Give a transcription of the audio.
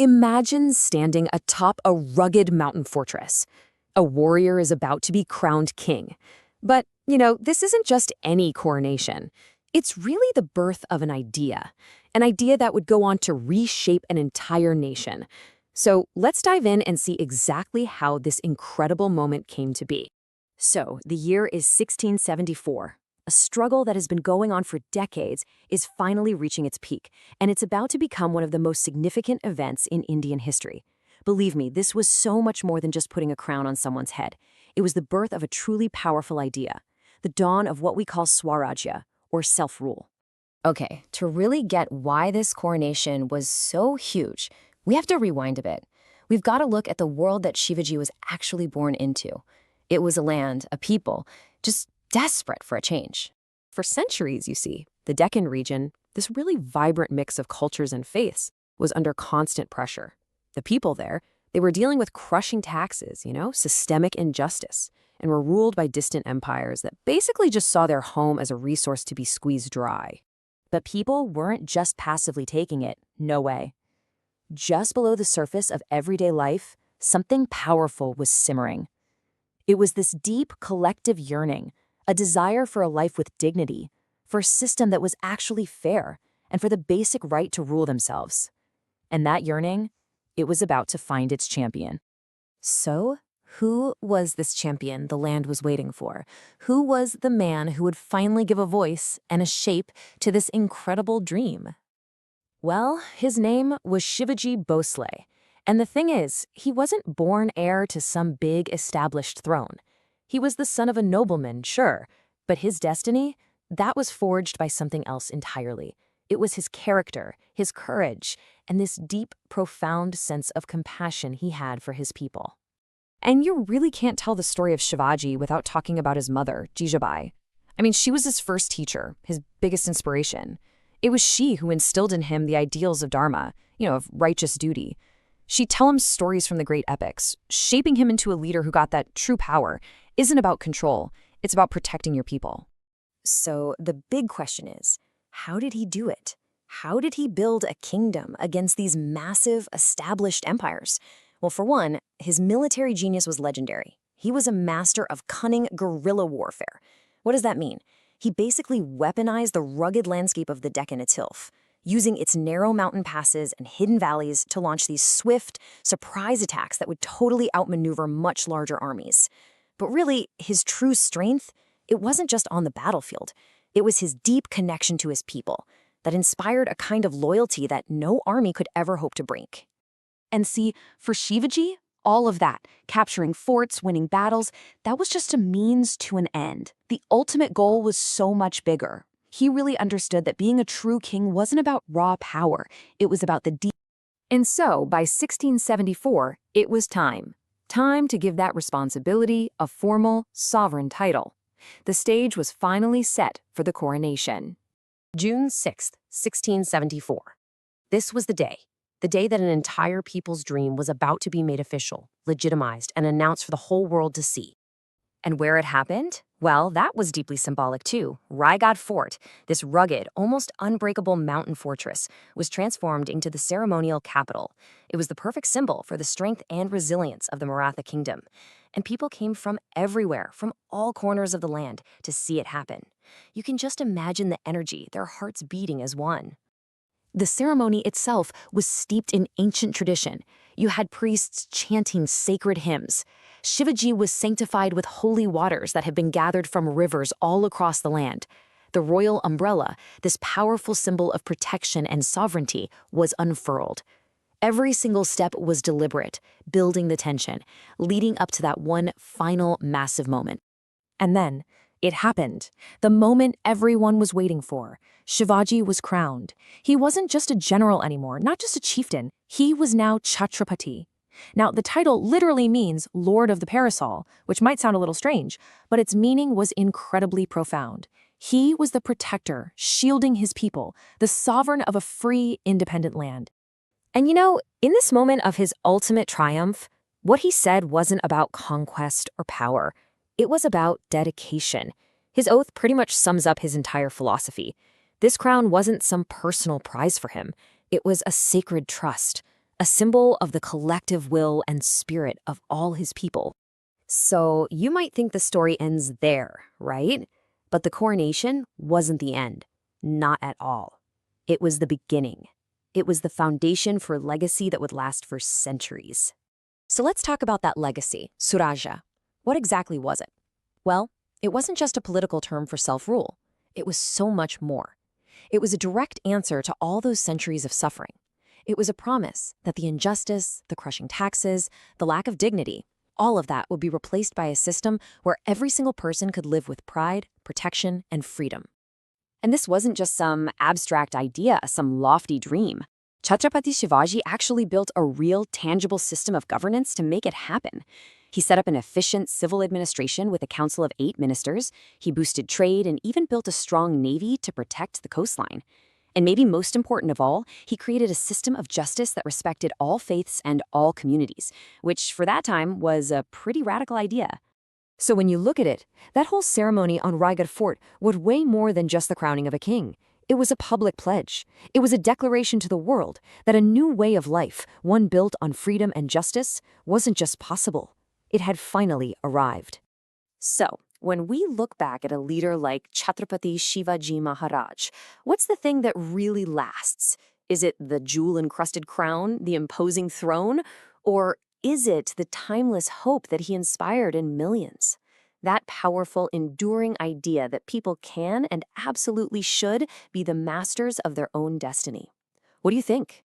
Imagine standing atop a rugged mountain fortress. A warrior is about to be crowned king. But, this isn't just any coronation. It's really the birth of an idea that would go on to reshape an entire nation. So let's dive in and see exactly how this incredible moment came to be. So, the year is 1674. A struggle that has been going on for decades is finally reaching its peak, and it's about to become one of the most significant events in Indian history. Believe me, this was so much more than just putting a crown on someone's head. It was the birth of a truly powerful idea, the dawn of what we call Swarajya, or self-rule. Okay, to really get why this coronation was so huge, we have to rewind a bit. We've got to look at the world that Shivaji was actually born into. It was a land, a people, just desperate for a change. For centuries, you see, the Deccan region, this really vibrant mix of cultures and faiths, was under constant pressure. The people there, they were dealing with crushing taxes, systemic injustice, and were ruled by distant empires that basically just saw their home as a resource to be squeezed dry. But people weren't just passively taking it, no way. Just below the surface of everyday life, something powerful was simmering. It was this deep collective yearning, a desire for a life with dignity, for a system that was actually fair, and for the basic right to rule themselves. And that yearning, it was about to find its champion. So, who was this champion the land was waiting for? Who was the man who would finally give a voice and a shape to this incredible dream? Well, his name was Shivaji Bhosle. And the thing is, he wasn't born heir to some big established throne. He was the son of a nobleman, sure, but his destiny, that was forged by something else entirely. It was his character, his courage, and this deep, profound sense of compassion he had for his people. And you really can't tell the story of Shivaji without talking about his mother, Jijabai. She was his first teacher, his biggest inspiration. It was she who instilled in him the ideals of dharma, of righteous duty. She'd tell him stories from the great epics, shaping him into a leader who got that true power isn't about control, it's about protecting your people. So the big question is, how did he do it? How did he build a kingdom against these massive, established empires? Well, for one, his military genius was legendary. He was a master of cunning guerrilla warfare. What does that mean? He basically weaponized the rugged landscape of the Deccan itself, using its narrow mountain passes and hidden valleys to launch these swift, surprise attacks that would totally outmaneuver much larger armies. But really, his true strength, it wasn't just on the battlefield. It was his deep connection to his people that inspired a kind of loyalty that no army could ever hope to break. And see, for Shivaji, all of that, capturing forts, winning battles, that was just a means to an end. The ultimate goal was so much bigger. He really understood that being a true king wasn't about raw power, it was about the deep. And so, by 1674, it was time. Time to give that responsibility a formal, sovereign title. The stage was finally set for the coronation. June 6, 1674. This was the day that an entire people's dream was about to be made official, legitimized, and announced for the whole world to see. And where it happened? Well, that was deeply symbolic too. Raigad Fort, this rugged, almost unbreakable mountain fortress, was transformed into the ceremonial capital. It was the perfect symbol for the strength and resilience of the Maratha kingdom. And people came from everywhere, from all corners of the land, to see it happen. You can just imagine the energy, their hearts beating as one. The ceremony itself was steeped in ancient tradition. You had priests chanting sacred hymns. Shivaji was sanctified with holy waters that had been gathered from rivers all across the land. The royal umbrella, this powerful symbol of protection and sovereignty, was unfurled. Every single step was deliberate, building the tension, leading up to that one final massive moment. And then, it happened. The moment everyone was waiting for. Shivaji was crowned. He wasn't just a general anymore, not just a chieftain. He was now Chhatrapati. Now, the title literally means Lord of the Parasol, which might sound a little strange, but its meaning was incredibly profound. He was the protector, shielding his people, the sovereign of a free, independent land. And in this moment of his ultimate triumph, what he said wasn't about conquest or power. It was about dedication. His oath pretty much sums up his entire philosophy. This crown wasn't some personal prize for him. It was a sacred trust, a symbol of the collective will and spirit of all his people. So you might think the story ends there, right? But the coronation wasn't the end. Not at all. It was the beginning. It was the foundation for a legacy that would last for centuries. So let's talk about that legacy, Swarajya. What exactly was it? Well, it wasn't just a political term for self-rule. It was so much more. It was a direct answer to all those centuries of suffering. It was a promise that the injustice, the crushing taxes, the lack of dignity, all of that would be replaced by a system where every single person could live with pride, protection, and freedom. And this wasn't just some abstract idea, some lofty dream. Chhatrapati Shivaji actually built a real, tangible system of governance to make it happen. He set up an efficient civil administration with a council of 8 ministers. He boosted trade and even built a strong navy to protect the coastline. And maybe most important of all, he created a system of justice that respected all faiths and all communities, which for that time was a pretty radical idea. So when you look at it, that whole ceremony on Raigad Fort was way more than just the crowning of a king. It was a public pledge. It was a declaration to the world that a new way of life, one built on freedom and justice, wasn't just possible. It had finally arrived. So, when we look back at a leader like Chhatrapati Shivaji Maharaj, what's the thing that really lasts? Is it the jewel-encrusted crown, the imposing throne, or is it the timeless hope that he inspired in millions? That powerful, enduring idea that people can and absolutely should be the masters of their own destiny. What do you think?